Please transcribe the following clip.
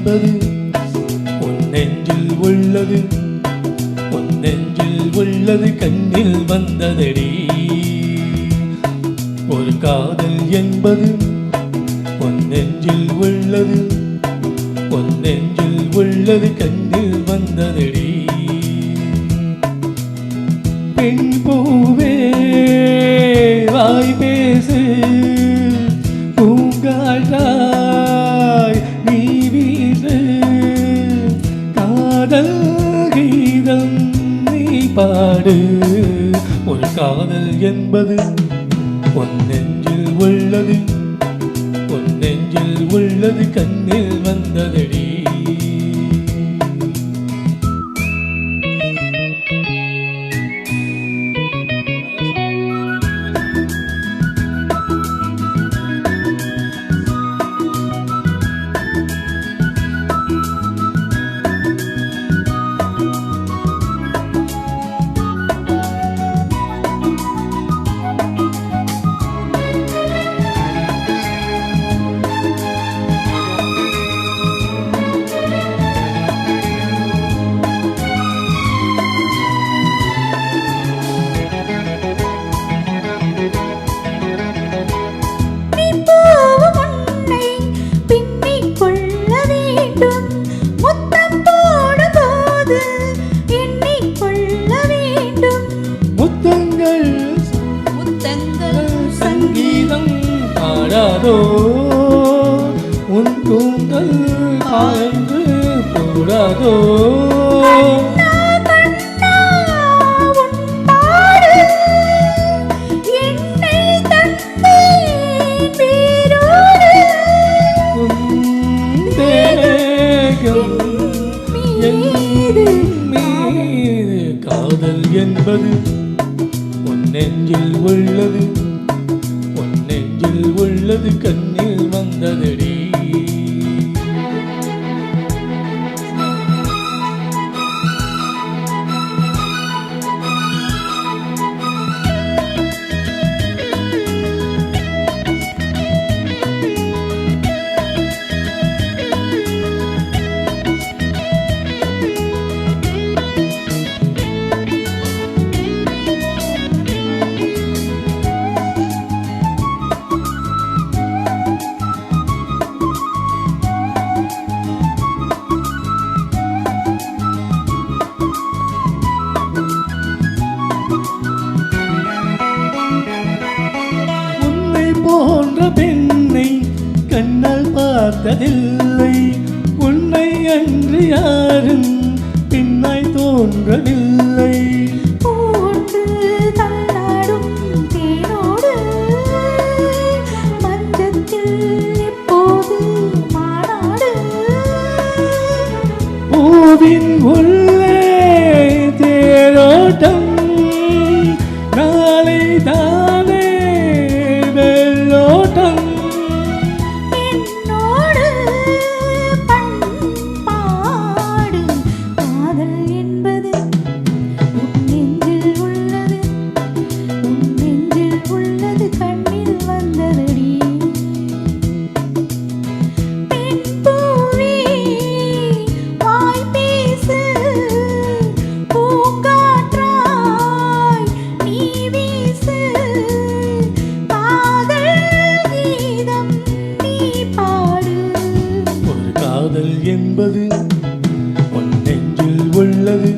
என்பது உன் நெஞ்சில் உள்ளது, உன் நெஞ்சில் உள்ளது கண்ணில் வந்ததடி. ஒரு காதல் என்பது உன் நெஞ்சில் உள்ளது, உன் நெஞ்சில் உள்ளது கண்ணில் வந்ததடி. பெண் பூவே வாய் பேசு, பூங்காற்றாய் நீ வீசு, காதல் கீதம் நீ பாடு. ஒரு காதல் என்பது உன் நெஞ்சில் உள்ளது, உன் நெஞ்சில் உள்ளது கண்ணில் வந்ததடி. உன் கூந்தல் ஆய்ந்து போடாதோ. காதல் என்பது உன் நெஞ்சில் உள்ளது, உன் நெஞ்சில் உள்ளது கண்ணில் வந்ததடி. போன்ற பெண்ணை கண்ணால் பார்த்ததில்லை, உன்னை அன்று யாரும் பின்னாய் தோன்றவில்லை. பூவின் உள்ளே தேரோட்டம் நாளை தானே என்னோடு பண்பாடு. காதல் என்பது உன் நெஞ்சில் உள்ளது, உன் நெஞ்சில் உள்ளது கண்ணில் வந்ததடி. பெண் பூவே வாய் பேசு, பூங்காற்றாய் நீ வீசு, காதல் என்பது உன் நெஞ்சில் உள்ளது,